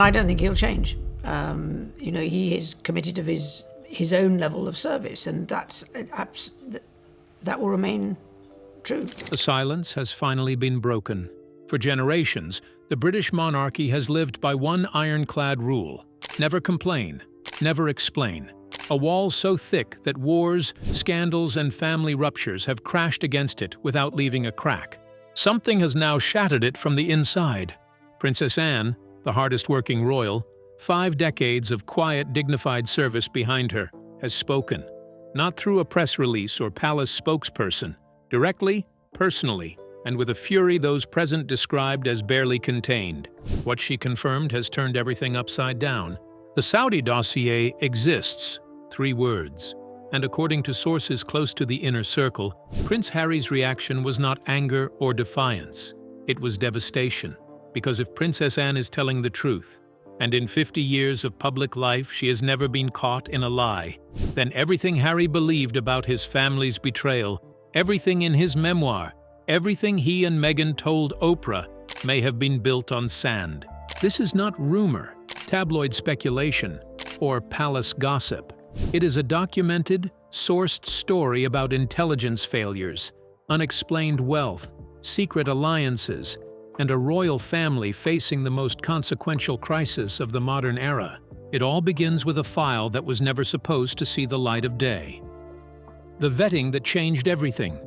I don't think he'll change. He is committed to his own level of service, and that will remain true. The silence has finally been broken. For generations, the British monarchy has lived by one ironclad rule: never complain, never explain. A wall so thick that wars, scandals, and family ruptures have crashed against it without leaving a crack. Something has now shattered it from the inside. Princess Anne, the hardest-working royal, 5 decades of quiet, dignified service behind her, has spoken. Not through a press release or palace spokesperson, directly, personally, and with a fury those present described as barely contained. What she confirmed has turned everything upside down. The Saudi dossier exists, 3 words. And according to sources close to the inner circle, Prince Harry's reaction was not anger or defiance. It was devastation. Because if Princess Anne is telling the truth, and in 50 years of public life she has never been caught in a lie, then everything Harry believed about his family's betrayal, everything in his memoir, everything he and Meghan told Oprah, may have been built on sand. This is not rumor, tabloid speculation, or palace gossip. It is a documented, sourced story about intelligence failures, unexplained wealth, secret alliances, and a royal family facing the most consequential crisis of the modern era. It all begins with a file that was never supposed to see the light of day. The vetting that changed everything.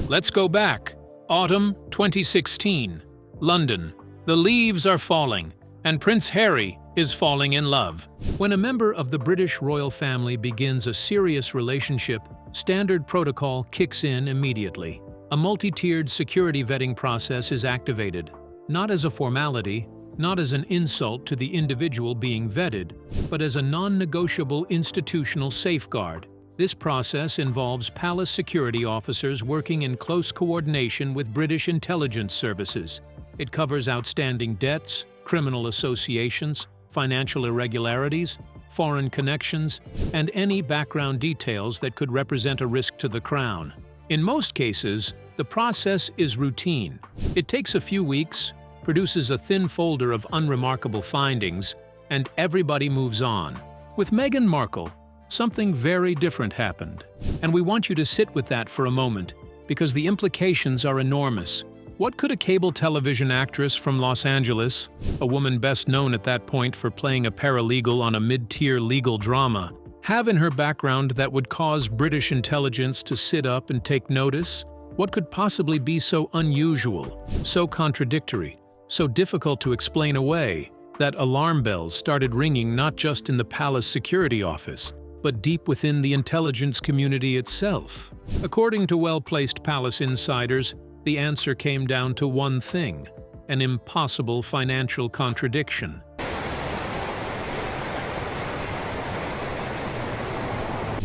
Let's go back. Autumn 2016. London. The leaves are falling, and Prince Harry is falling in love. When a member of the British royal family begins a serious relationship, standard protocol kicks in immediately. A multi-tiered security vetting process is activated, not as a formality, not as an insult to the individual being vetted, but as a non-negotiable institutional safeguard. This process involves palace security officers working in close coordination with British intelligence services. It covers outstanding debts, criminal associations, financial irregularities, foreign connections, and any background details that could represent a risk to the crown. In most cases, the process is routine. It takes a few weeks, produces a thin folder of unremarkable findings, and everybody moves on. With Meghan Markle, something very different happened. And we want you to sit with that for a moment, because the implications are enormous. What could a cable television actress from Los Angeles, a woman best known at that point for playing a paralegal on a mid-tier legal drama, have in her background that would cause British intelligence to sit up and take notice? What could possibly be so unusual, so contradictory, so difficult to explain away, that alarm bells started ringing not just in the palace security office, but deep within the intelligence community itself? According to well-placed palace insiders, the answer came down to one thing: an impossible financial contradiction.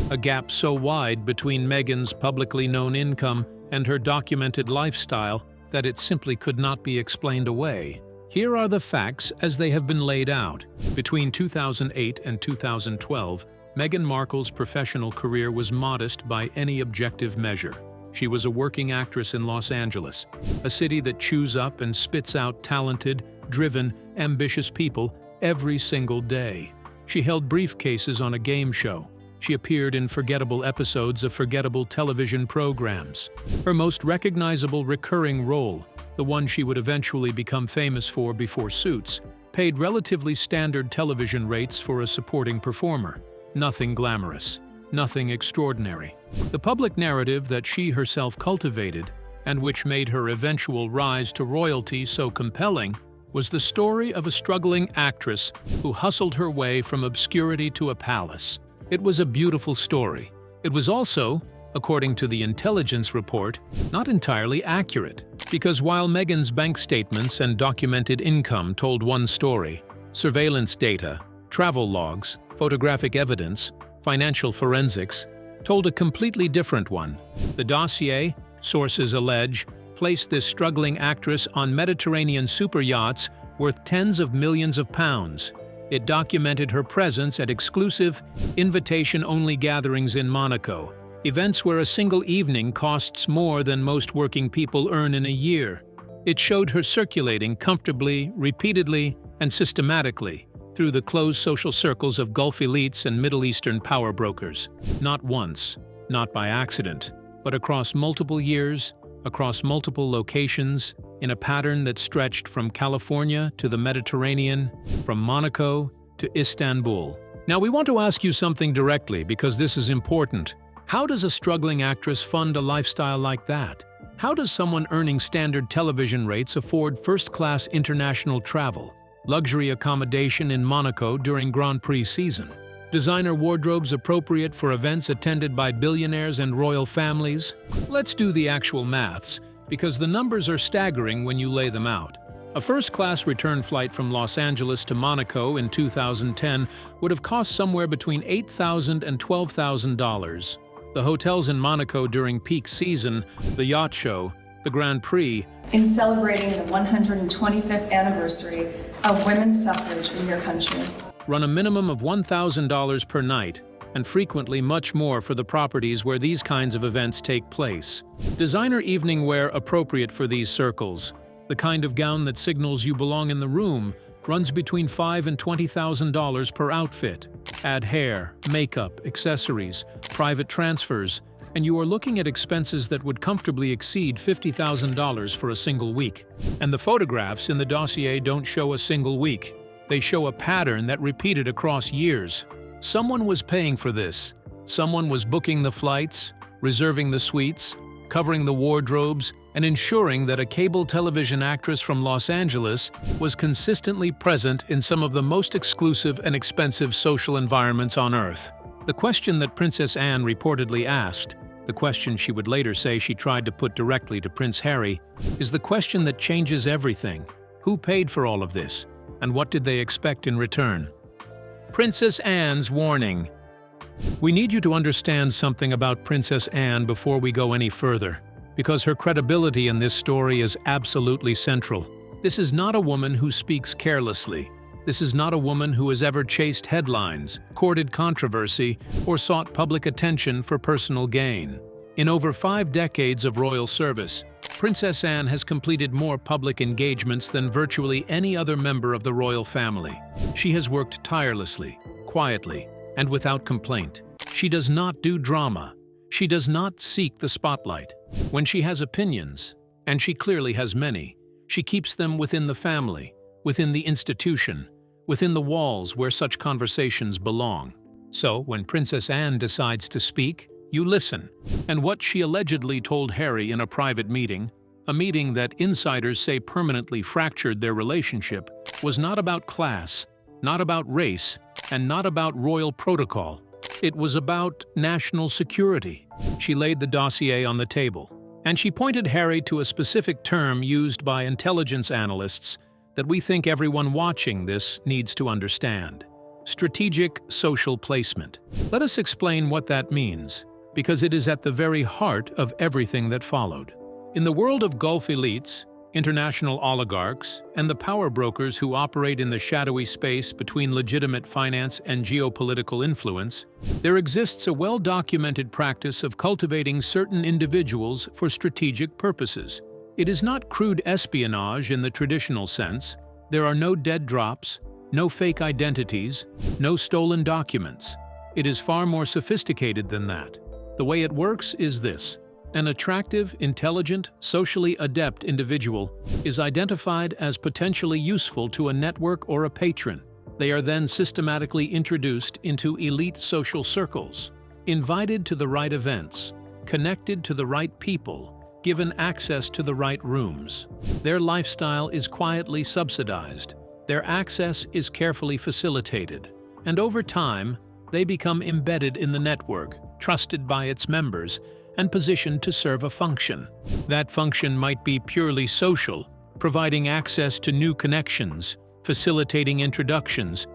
A gap so wide between Meghan's publicly known income and her documented lifestyle that it simply could not be explained away. Here are the facts as they have been laid out. Between 2008 and 2012, Meghan Markle's professional career was modest by any objective measure. She was a working actress in Los Angeles, a city that chews up and spits out talented, driven, ambitious people every single day. She held briefcases on a game show. She appeared in forgettable episodes of forgettable television programs. Her most recognizable recurring role, the one she would eventually become famous for before Suits, paid relatively standard television rates for a supporting performer. Nothing glamorous, nothing extraordinary. The public narrative that she herself cultivated, and which made her eventual rise to royalty so compelling, was the story of a struggling actress who hustled her way from obscurity to a palace. It was a beautiful story. It was also, according to the intelligence report, not entirely accurate, because while Meghan's bank statements and documented income told one story, surveillance data, travel logs, photographic evidence, financial forensics told a completely different one. The dossier, sources allege, placed this struggling actress on Mediterranean super yachts worth tens of millions of pounds. It documented her presence at exclusive, invitation-only gatherings in Monaco, events where a single evening costs more than most working people earn in a year. It showed her circulating comfortably, repeatedly, and systematically, through the closed social circles of Gulf elites and Middle Eastern power brokers. Not once, not by accident, but across multiple years, across multiple locations, in a pattern that stretched from California to the Mediterranean, from Monaco to Istanbul. Now, we want to ask you something directly because this is important. How does a struggling actress fund a lifestyle like that? How does someone earning standard television rates afford first-class international travel, luxury accommodation in Monaco during Grand Prix season, designer wardrobes appropriate for events attended by billionaires and royal families? Let's do the actual maths, because the numbers are staggering when you lay them out. A first-class return flight from Los Angeles to Monaco in 2010 would have cost somewhere between $8,000 and $12,000. The hotels in Monaco during peak season, the yacht show, the Grand Prix, in celebrating the 125th anniversary of women's suffrage in your country, run a minimum of $1,000 per night, and frequently much more for the properties where these kinds of events take place. Designer evening wear appropriate for these circles, the kind of gown that signals you belong in the room, runs between $5,000 and $20,000 per outfit. Add hair, makeup, accessories, private transfers, and you are looking at expenses that would comfortably exceed $50,000 for a single week. And the photographs in the dossier don't show a single week. They show a pattern that repeated across years. Someone was paying for this. Someone was booking the flights, reserving the suites, covering the wardrobes, and ensuring that a cable television actress from Los Angeles was consistently present in some of the most exclusive and expensive social environments on Earth. The question that Princess Anne reportedly asked, the question she would later say she tried to put directly to Prince Harry, is the question that changes everything. Who paid for all of this? And what did they expect in return? Princess Anne's warning. We need you to understand something about Princess Anne before we go any further, because her credibility in this story is absolutely central. This is not a woman who speaks carelessly. This is not a woman who has ever chased headlines, courted controversy, or sought public attention for personal gain. In over 5 decades of royal service, Princess Anne has completed more public engagements than virtually any other member of the royal family. She has worked tirelessly, quietly, and without complaint. She does not do drama. She does not seek the spotlight. When she has opinions, and she clearly has many, she keeps them within the family, within the institution, within the walls where such conversations belong. So, when Princess Anne decides to speak, you listen. And what she allegedly told Harry in a private meeting, a meeting that insiders say permanently fractured their relationship, was not about class, not about race, and not about royal protocol. It was about national security. She laid the dossier on the table, and she pointed Harry to a specific term used by intelligence analysts that we think everyone watching this needs to understand: strategic social placement. Let us explain what that means, because it is at the very heart of everything that followed. In the world of Gulf elites, international oligarchs, and the power brokers who operate in the shadowy space between legitimate finance and geopolitical influence, there exists a well-documented practice of cultivating certain individuals for strategic purposes. It is not crude espionage in the traditional sense. There are no dead drops, no fake identities, no stolen documents. It is far more sophisticated than that. The way it works is this. An attractive, intelligent, socially adept individual is identified as potentially useful to a network or a patron. They are then systematically introduced into elite social circles, invited to the right events, connected to the right people, given access to the right rooms. Their lifestyle is quietly subsidized. Their access is carefully facilitated. And over time, they become embedded in the network, trusted by its members, and positioned to serve a function. That function might be purely social, providing access to new connections, facilitating introductions,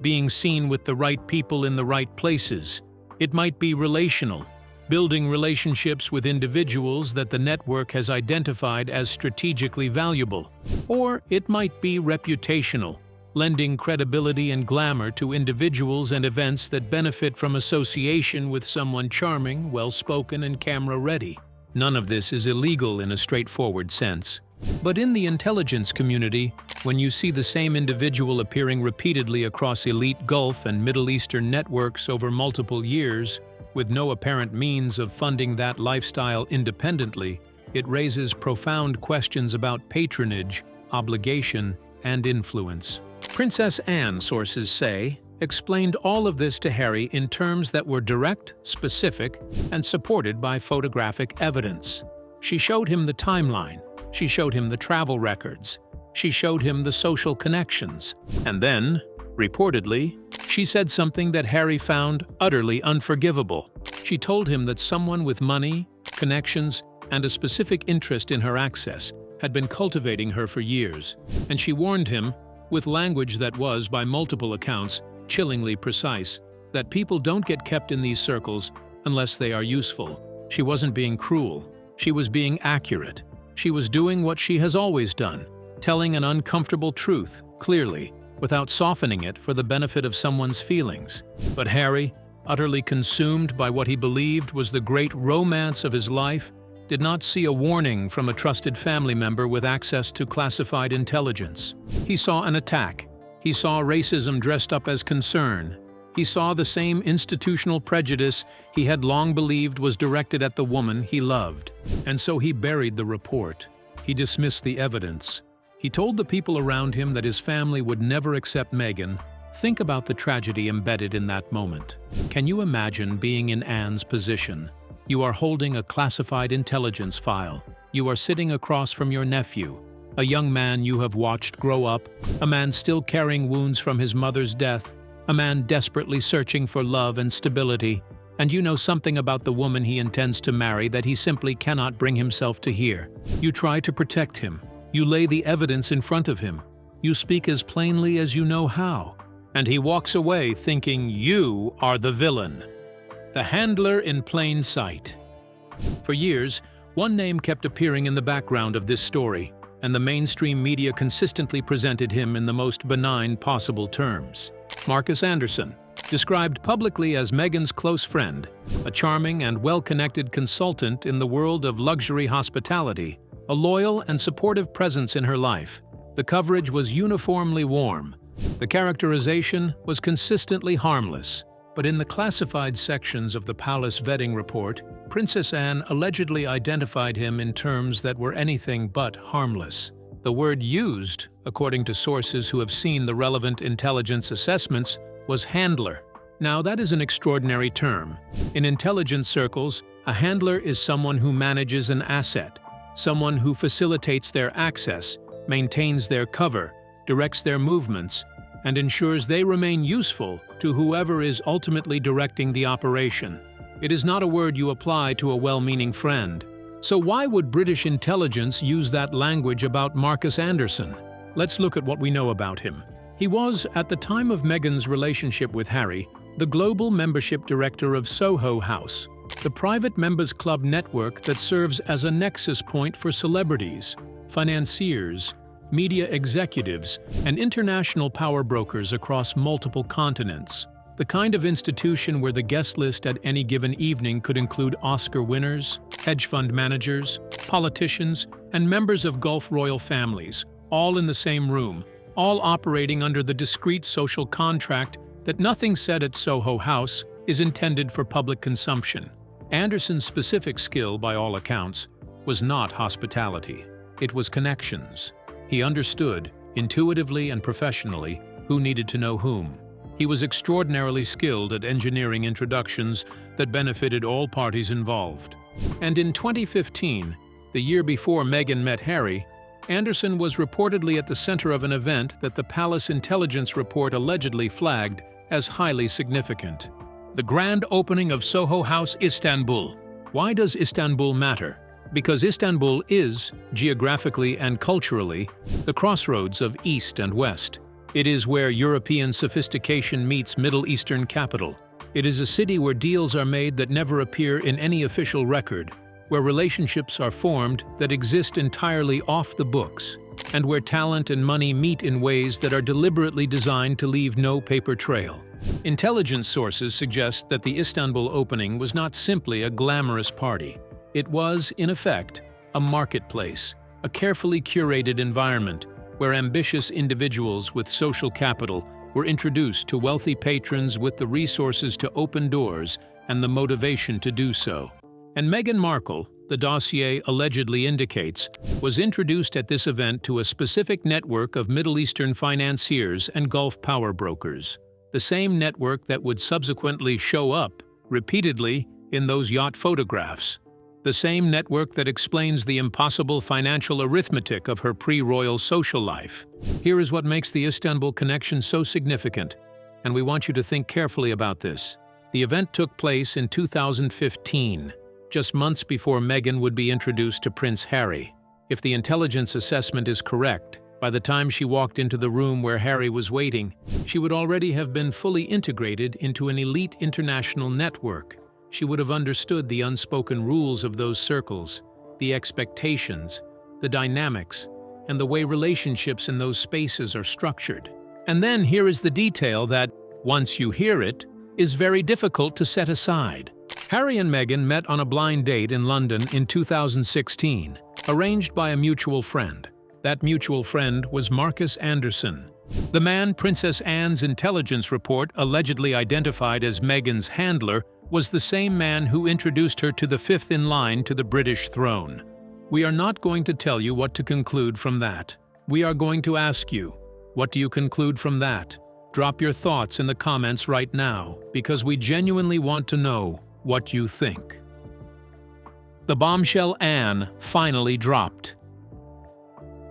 being seen with the right people in the right places. It might be relational, building relationships with individuals that the network has identified as strategically valuable. Or it might be reputational, lending credibility and glamour to individuals and events that benefit from association with someone charming, well-spoken, and camera-ready. None of this is illegal in a straightforward sense. But in the intelligence community, when you see the same individual appearing repeatedly across elite Gulf and Middle Eastern networks over multiple years, with no apparent means of funding that lifestyle independently, it raises profound questions about patronage, obligation, and influence. Princess Anne, sources say, explained all of this to Harry in terms that were direct, specific, and supported by photographic evidence. She showed him the timeline. She showed him the travel records. She showed him the social connections. And then, reportedly, she said something that Harry found utterly unforgivable. She told him that someone with money, connections, and a specific interest in her access had been cultivating her for years, and she warned him, with language that was, by multiple accounts, chillingly precise, that people don't get kept in these circles unless they are useful. She wasn't being cruel. She was being accurate. She was doing what she has always done, telling an uncomfortable truth, clearly, without softening it for the benefit of someone's feelings. But Harry, utterly consumed by what he believed was the great romance of his life, did not see a warning from a trusted family member with access to classified intelligence. He saw an attack. He saw racism dressed up as concern. He saw the same institutional prejudice he had long believed was directed at the woman he loved. And so he buried the report. He dismissed the evidence. He told the people around him that his family would never accept Meghan. Think about the tragedy embedded in that moment. Can you imagine being in Anne's position? You are holding a classified intelligence file. You are sitting across from your nephew, a young man you have watched grow up, a man still carrying wounds from his mother's death, a man desperately searching for love and stability, and you know something about the woman he intends to marry that he simply cannot bring himself to hear. You try to protect him. You lay the evidence in front of him. You speak as plainly as you know how. And he walks away thinking you are the villain. The handler in plain sight. For years, one name kept appearing in the background of this story, and the mainstream media consistently presented him in the most benign possible terms. Marcus Anderson, described publicly as Meghan's close friend, a charming and well-connected consultant in the world of luxury hospitality, a loyal and supportive presence in her life. The coverage was uniformly warm. The characterization was consistently harmless. But in the classified sections of the palace vetting report, Princess Anne allegedly identified him in terms that were anything but harmless. The word used, according to sources who have seen the relevant intelligence assessments, was handler. Now, that is an extraordinary term. In intelligence circles, a handler is someone who manages an asset, someone who facilitates their access, maintains their cover, directs their movements, and ensures they remain useful to whoever is ultimately directing the operation. It is not a word you apply to a well-meaning friend. So why would British intelligence use that language about Marcus Anderson? Let's look at what we know about him. He was, at the time of Meghan's relationship with Harry, the global membership director of Soho House, the private members club network that serves as a nexus point for celebrities, financiers, media executives, and international power brokers across multiple continents. The kind of institution where the guest list at any given evening could include Oscar winners, hedge fund managers, politicians, and members of Gulf royal families, all in the same room, all operating under the discreet social contract that nothing said at Soho House is intended for public consumption. Anderson's specific skill, by all accounts, was not hospitality. It was connections. He understood, intuitively and professionally, who needed to know whom. He was extraordinarily skilled at engineering introductions that benefited all parties involved. And in 2015, the year before Meghan met Harry, Anderson was reportedly at the center of an event that the Palace Intelligence Report allegedly flagged as highly significant. The grand opening of Soho House, Istanbul. Why does Istanbul matter? Because Istanbul is, geographically and culturally, the crossroads of East and West. It is where European sophistication meets Middle Eastern capital. It is a city where deals are made that never appear in any official record, where relationships are formed that exist entirely off the books, and where talent and money meet in ways that are deliberately designed to leave no paper trail. Intelligence sources suggest that the Istanbul opening was not simply a glamorous party. It was, in effect, a marketplace, a carefully curated environment where ambitious individuals with social capital were introduced to wealthy patrons with the resources to open doors and the motivation to do so. And Meghan Markle, the dossier allegedly indicates, was introduced at this event to a specific network of Middle Eastern financiers and Gulf power brokers, the same network that would subsequently show up repeatedly in those yacht photographs, the same network that explains the impossible financial arithmetic of her pre-royal social life. Here is what makes the Istanbul connection so significant, and we want you to think carefully about this. The event took place in 2015, just months before Meghan would be introduced to Prince Harry. If the intelligence assessment is correct, by the time she walked into the room where Harry was waiting, she would already have been fully integrated into an elite international network. She would have understood the unspoken rules of those circles, the expectations, the dynamics, and the way relationships in those spaces are structured. And then here is the detail that, once you hear it, is very difficult to set aside. Harry and Meghan met on a blind date in London in 2016, arranged by a mutual friend. That mutual friend was Marcus Anderson, the man Princess Anne's intelligence report allegedly identified as Meghan's handler was the same man who introduced her to the fifth in line to the British throne. We are not going to tell you what to conclude from that. We are going to ask you, what do you conclude from that? Drop your thoughts in the comments right now, because we genuinely want to know what you think. The bombshell Anne finally dropped.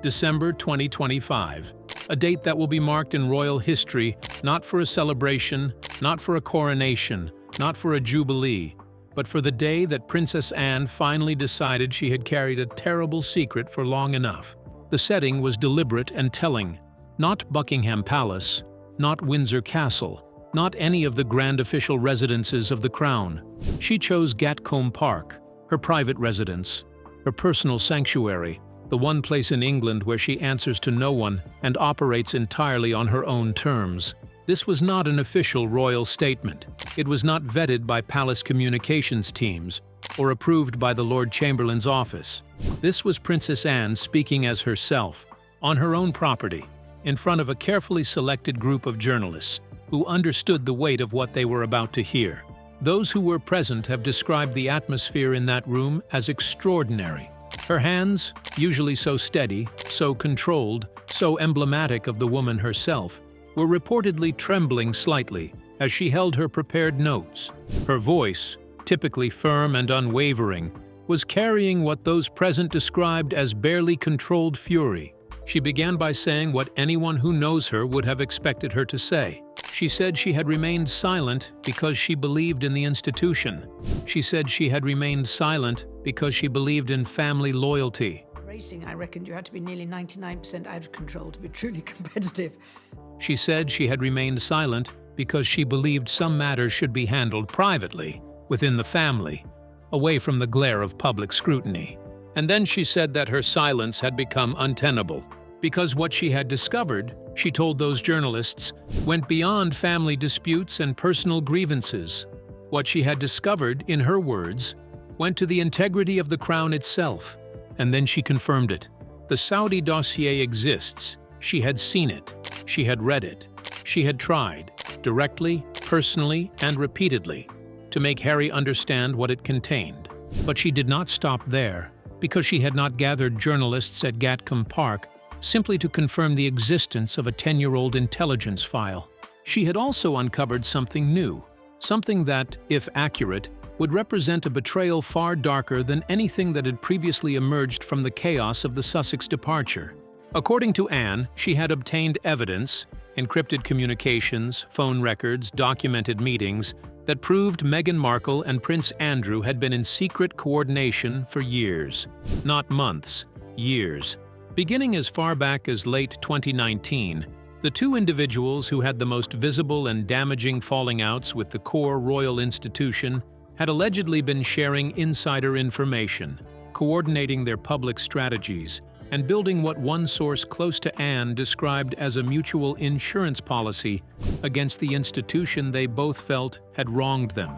December 2025, a date that will be marked in royal history, not for a celebration, not for a coronation, not for a jubilee, but for the day that Princess Anne finally decided she had carried a terrible secret for long enough. The setting was deliberate and telling. Not Buckingham Palace, not Windsor Castle, not any of the grand official residences of the Crown. She chose Gatcombe Park, her private residence, her personal sanctuary, the one place in England where she answers to no one and operates entirely on her own terms. This was not an official royal statement. It was not vetted by palace communications teams or approved by the Lord Chamberlain's office. This was Princess Anne speaking as herself, on her own property, in front of a carefully selected group of journalists who understood the weight of what they were about to hear. Those who were present have described the atmosphere in that room as extraordinary. Her hands, usually so steady, so controlled, so emblematic of the woman herself, were reportedly trembling slightly as she held her prepared notes. Her voice, typically firm and unwavering, was carrying what those present described as barely controlled fury. She began by saying what anyone who knows her would have expected her to say. She said she had remained silent because she believed in the institution. She said she had remained silent because she believed in family loyalty. Racing, I reckoned you had to be nearly 99% out of control to be truly competitive. She said she had remained silent because she believed some matters should be handled privately, within the family, away from the glare of public scrutiny. And then she said that her silence had become untenable, because what she had discovered, she told those journalists, went beyond family disputes and personal grievances. What she had discovered, in her words, went to the integrity of the Crown itself. And then she confirmed it. The Saudi dossier exists. She had seen it. She had read it. She had tried, directly, personally, and repeatedly, to make Harry understand what it contained. But she did not stop there, because she had not gathered journalists at Gatcombe Park simply to confirm the existence of a 10-year-old intelligence file. She had also uncovered something new, something that, if accurate, would represent a betrayal far darker than anything that had previously emerged from the chaos of the Sussex departure. According to Anne, she had obtained evidence, encrypted communications, phone records, documented meetings, that proved Meghan Markle and Prince Andrew had been in secret coordination for years. Not months, years. Beginning as far back as late 2019, the two individuals who had the most visible and damaging falling outs with the core royal institution had allegedly been sharing insider information, coordinating their public strategies, and building what one source close to Anne described as a mutual insurance policy against the institution they both felt had wronged them.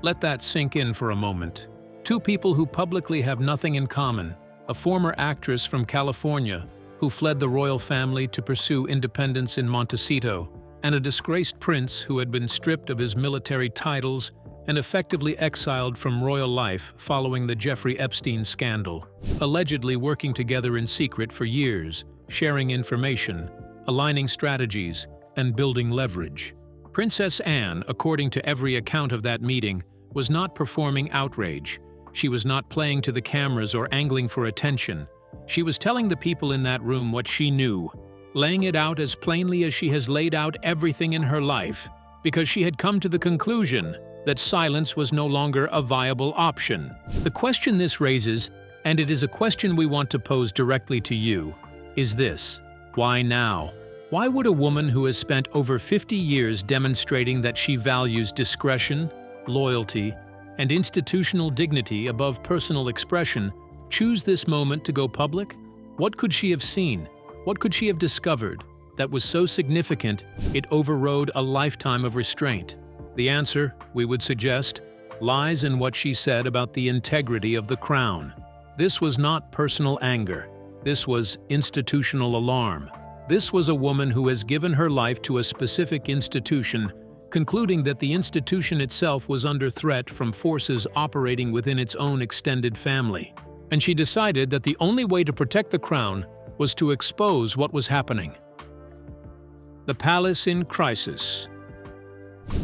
Let that sink in for a moment. Two people who publicly have nothing in common, a former actress from California who fled the royal family to pursue independence in Montecito, and a disgraced prince who had been stripped of his military titles and effectively exiled from royal life following the Jeffrey Epstein scandal, allegedly working together in secret for years, sharing information, aligning strategies, and building leverage. Princess Anne, according to every account of that meeting, was not performing outrage. She was not playing to the cameras or angling for attention. She was telling the people in that room what she knew, laying it out as plainly as she has laid out everything in her life, because she had come to the conclusion that silence was no longer a viable option. The question this raises, and it is a question we want to pose directly to you, is this: why now? Why would a woman who has spent over 50 years demonstrating that she values discretion, loyalty, and institutional dignity above personal expression choose this moment to go public? What could she have seen? What could she have discovered that was so significant it overrode a lifetime of restraint? The answer, we would suggest, lies in what she said about the integrity of the crown. This was not personal anger. This was institutional alarm. This was a woman who has given her life to a specific institution, concluding that the institution itself was under threat from forces operating within its own extended family. And she decided that the only way to protect the crown was to expose what was happening. The palace in crisis.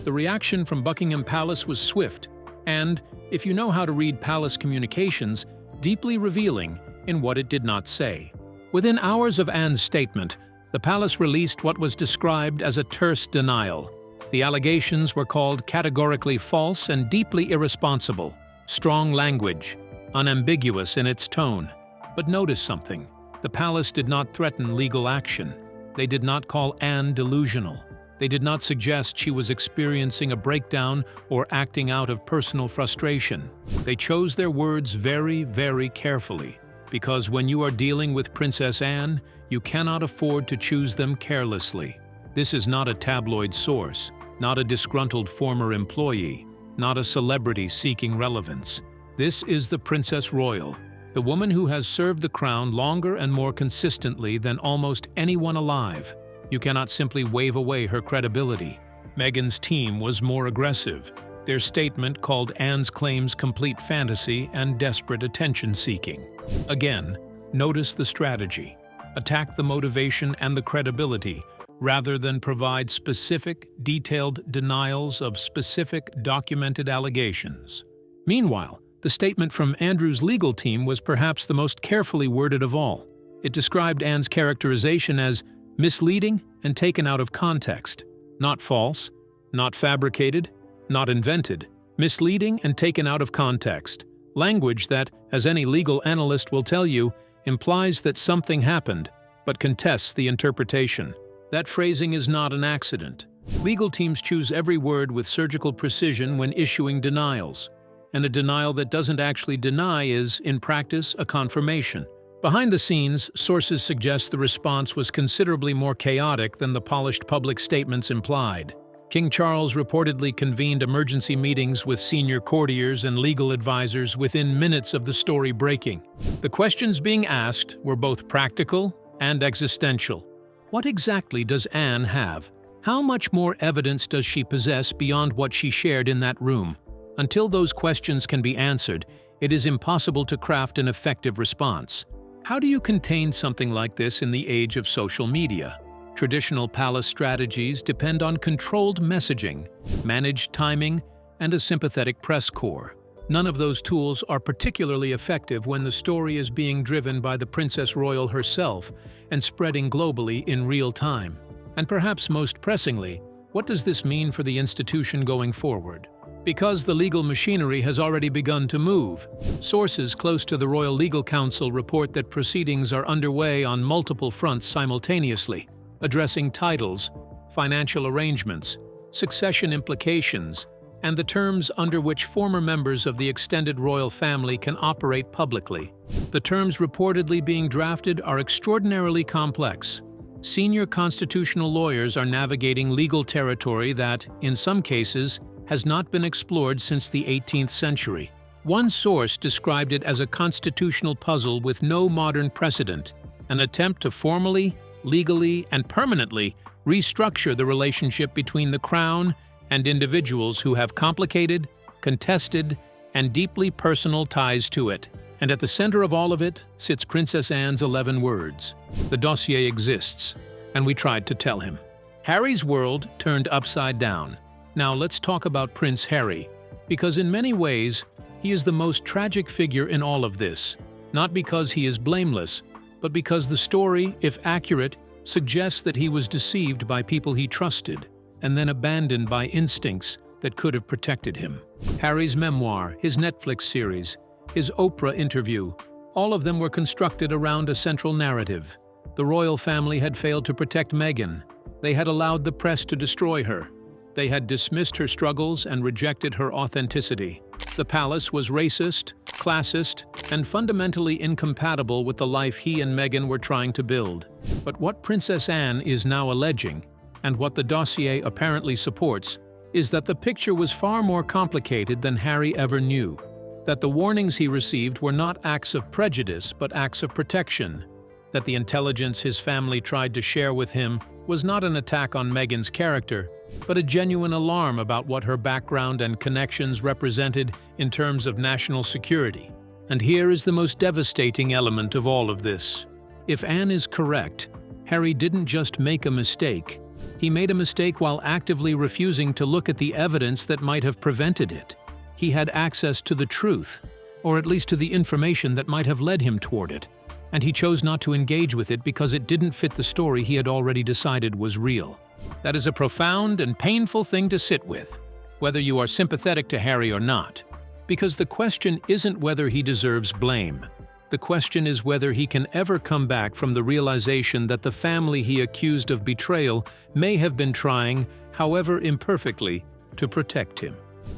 The reaction from Buckingham Palace was swift and, if you know how to read palace communications, deeply revealing in what it did not say. Within hours of Anne's statement, the palace released what was described as a terse denial. The allegations were called categorically false and deeply irresponsible. Strong language, unambiguous in its tone. But notice something. The palace did not threaten legal action. They did not call Anne delusional. They did not suggest she was experiencing a breakdown or acting out of personal frustration. They chose their words very, very carefully, because when you are dealing with Princess Anne, you cannot afford to choose them carelessly. This is not a tabloid source, not a disgruntled former employee, not a celebrity seeking relevance. This is the Princess Royal, the woman who has served the crown longer and more consistently than almost anyone alive. You cannot simply wave away her credibility. Meghan's team was more aggressive. Their statement called Anne's claims complete fantasy and desperate attention-seeking. Again, notice the strategy. Attack the motivation and the credibility, rather than provide specific, detailed denials of specific, documented allegations. Meanwhile, the statement from Andrew's legal team was perhaps the most carefully worded of all. It described Anne's characterization as misleading and taken out of context. Not false, not fabricated, not invented. Misleading and taken out of context. Language that, as any legal analyst will tell you, implies that something happened, but contests the interpretation. That phrasing is not an accident. Legal teams choose every word with surgical precision when issuing denials. And a denial that doesn't actually deny is, in practice, a confirmation. Behind the scenes, sources suggest the response was considerably more chaotic than the polished public statements implied. King Charles reportedly convened emergency meetings with senior courtiers and legal advisors within minutes of the story breaking. The questions being asked were both practical and existential. What exactly does Anne have? How much more evidence does she possess beyond what she shared in that room? Until those questions can be answered, it is impossible to craft an effective response. How do you contain something like this in the age of social media? Traditional palace strategies depend on controlled messaging, managed timing, and a sympathetic press corps. None of those tools are particularly effective when the story is being driven by the Princess Royal herself and spreading globally in real time. And perhaps most pressingly, what does this mean for the institution going forward? Because the legal machinery has already begun to move. Sources close to the Royal Legal Council report that proceedings are underway on multiple fronts simultaneously, addressing titles, financial arrangements, succession implications, and the terms under which former members of the extended royal family can operate publicly. The terms reportedly being drafted are extraordinarily complex. Senior constitutional lawyers are navigating legal territory that, in some cases, has not been explored since the 18th century. One source described it as a constitutional puzzle with no modern precedent, an attempt to formally, legally, and permanently restructure the relationship between the Crown and individuals who have complicated, contested, and deeply personal ties to it. And at the center of all of it sits Princess Anne's 11 words. The dossier exists, and we tried to tell him. Harry's world turned upside down. Now let's talk about Prince Harry, because in many ways, he is the most tragic figure in all of this. Not because he is blameless, but because the story, if accurate, suggests that he was deceived by people he trusted, and then abandoned by instincts that could have protected him. Harry's memoir, his Netflix series, his Oprah interview, all of them were constructed around a central narrative. The royal family had failed to protect Meghan. They had allowed the press to destroy her. They had dismissed her struggles and rejected her authenticity. The palace was racist, classist, and fundamentally incompatible with the life he and Meghan were trying to build. But what Princess Anne is now alleging, and what the dossier apparently supports, is that the picture was far more complicated than Harry ever knew. That the warnings he received were not acts of prejudice, but acts of protection. That the intelligence his family tried to share with him was not an attack on Meghan's character, but a genuine alarm about what her background and connections represented in terms of national security. And here is the most devastating element of all of this. If Anne is correct, Harry didn't just make a mistake. He made a mistake while actively refusing to look at the evidence that might have prevented it. He had access to the truth, or at least to the information that might have led him toward it, and he chose not to engage with it because it didn't fit the story he had already decided was real. That is a profound and painful thing to sit with, whether you are sympathetic to Harry or not, because the question isn't whether he deserves blame. The question is whether he can ever come back from the realization that the family he accused of betrayal may have been trying, however imperfectly, to protect him.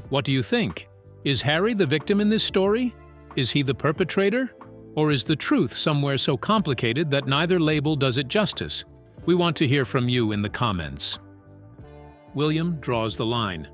What do you think? Is Harry the victim in this story? Is he the perpetrator? Or is the truth somewhere so complicated that neither label does it justice? We want to hear from you in the comments. William draws the line.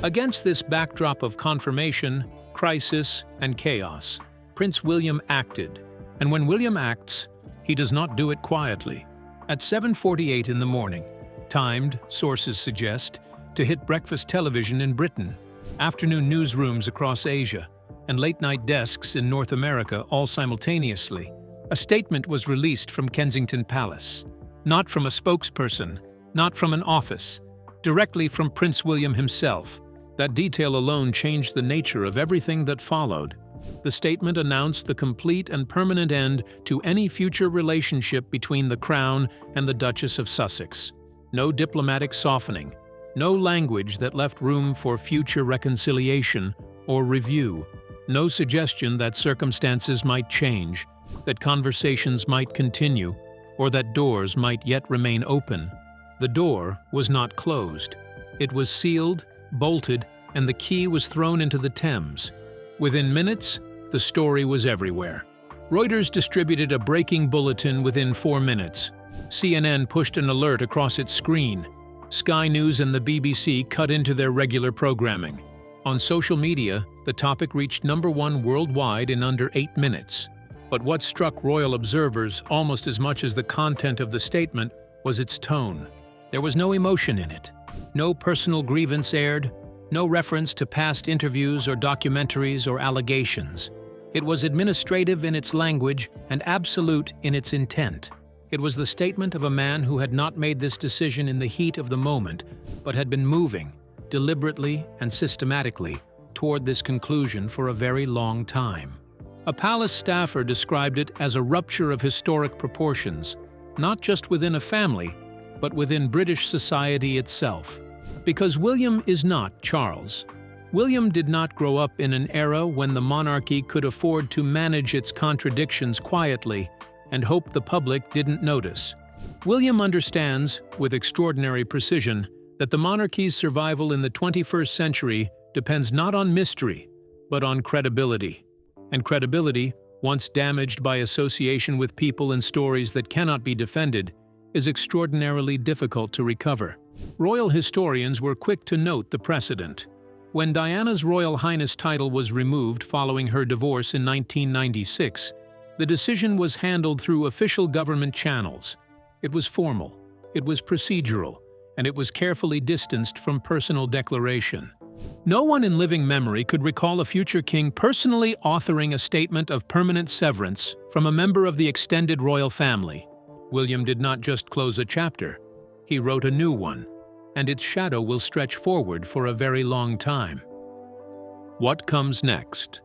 Against this backdrop of confirmation, crisis, and chaos, Prince William acted. And when William acts, he does not do it quietly. At 7:48 in the morning, timed, sources suggest, to hit breakfast television in Britain, afternoon newsrooms across Asia, and late-night desks in North America all simultaneously, a statement was released from Kensington Palace. Not from a spokesperson, not from an office, directly from Prince William himself. That detail alone changed the nature of everything that followed. The statement announced the complete and permanent end to any future relationship between the Crown and the Duchess of Sussex. No diplomatic softening, no language that left room for future reconciliation or review, no suggestion that circumstances might change, that conversations might continue, or that doors might yet remain open. The door was not closed. It was sealed, bolted, and the key was thrown into the Thames. Within minutes, the story was everywhere. Reuters distributed a breaking bulletin within 4 minutes. CNN pushed an alert across its screen. Sky News and the BBC cut into their regular programming. On social media, the topic reached #1 worldwide in under 8 minutes. But what struck royal observers almost as much as the content of the statement was its tone. There was no emotion in it. No personal grievance aired, no reference to past interviews or documentaries or allegations. It was administrative in its language and absolute in its intent. It was the statement of a man who had not made this decision in the heat of the moment, but had been moving, deliberately and systematically, toward this conclusion for a very long time. A palace staffer described it as a rupture of historic proportions, not just within a family, but within British society itself. Because William is not Charles. William did not grow up in an era when the monarchy could afford to manage its contradictions quietly and hope the public didn't notice. William understands, with extraordinary precision, that the monarchy's survival in the 21st century depends not on mystery, but on credibility. And credibility, once damaged by association with people and stories that cannot be defended, is extraordinarily difficult to recover. Royal historians were quick to note the precedent. When Diana's Royal Highness title was removed following her divorce in 1996, the decision was handled through official government channels. It was formal, it was procedural, and it was carefully distanced from personal declaration. No one in living memory could recall a future king personally authoring a statement of permanent severance from a member of the extended royal family. William did not just close a chapter, he wrote a new one, and its shadow will stretch forward for a very long time. What comes next?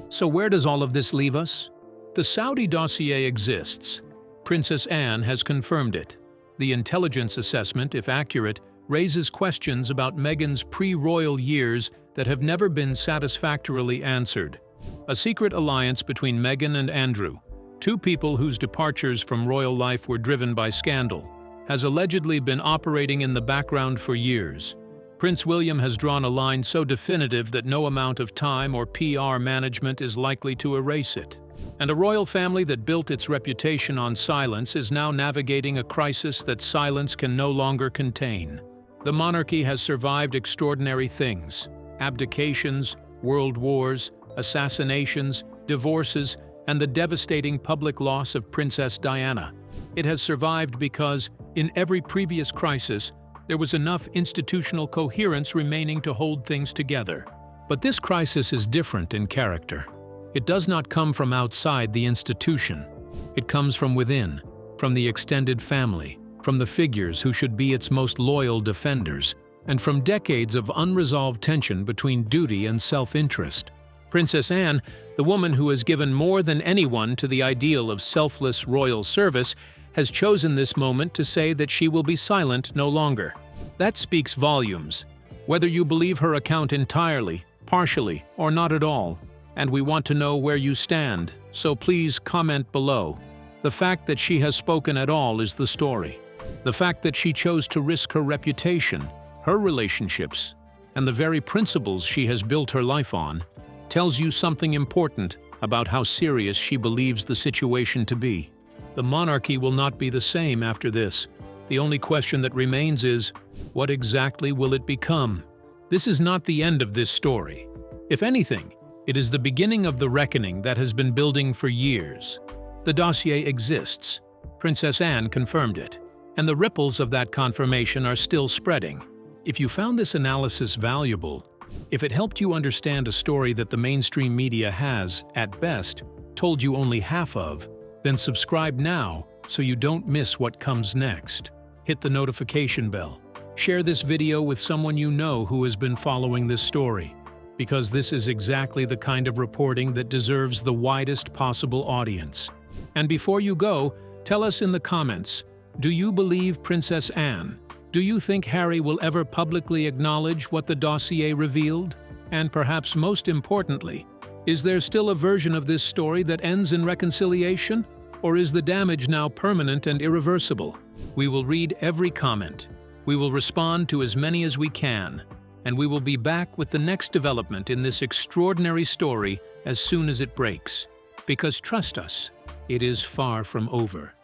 So where does all of this leave us? The Saudi dossier exists. Princess Anne has confirmed it. The intelligence assessment, if accurate, raises questions about Meghan's pre-royal years that have never been satisfactorily answered. A secret alliance between Meghan and Andrew, two people whose departures from royal life were driven by scandal, has allegedly been operating in the background for years. Prince William has drawn a line so definitive that no amount of time or PR management is likely to erase it. And a royal family that built its reputation on silence is now navigating a crisis that silence can no longer contain. The monarchy has survived extraordinary things: abdications, world wars, assassinations, divorces, and the devastating public loss of Princess Diana. It has survived because, in every previous crisis, there was enough institutional coherence remaining to hold things together. But this crisis is different in character. It does not come from outside the institution. It comes from within, from the extended family, from the figures who should be its most loyal defenders, and from decades of unresolved tension between duty and self-interest. Princess Anne, the woman who has given more than anyone to the ideal of selfless royal service, has chosen this moment to say that she will be silent no longer. That speaks volumes. Whether you believe her account entirely, partially, or not at all, and we want to know where you stand, so please comment below. The fact that she has spoken at all is the story. The fact that she chose to risk her reputation, her relationships, and the very principles she has built her life on, tells you something important about how serious she believes the situation to be. The monarchy will not be the same after this. The only question that remains is, what exactly will it become? This is not the end of this story. If anything, it is the beginning of the reckoning that has been building for years. The dossier exists. Princess Anne confirmed it. And the ripples of that confirmation are still spreading. If you found this analysis valuable, if it helped you understand a story that the mainstream media has, at best, told you only half of, then subscribe now so you don't miss what comes next. Hit the notification bell. Share this video with someone you know who has been following this story, because this is exactly the kind of reporting that deserves the widest possible audience. And before you go, tell us in the comments, do you believe Princess Anne? Do you think Harry will ever publicly acknowledge what the dossier revealed? And perhaps most importantly, is there still a version of this story that ends in reconciliation? Or is the damage now permanent and irreversible? We will read every comment. We will respond to as many as we can. And we will be back with the next development in this extraordinary story as soon as it breaks. Because trust us, it is far from over.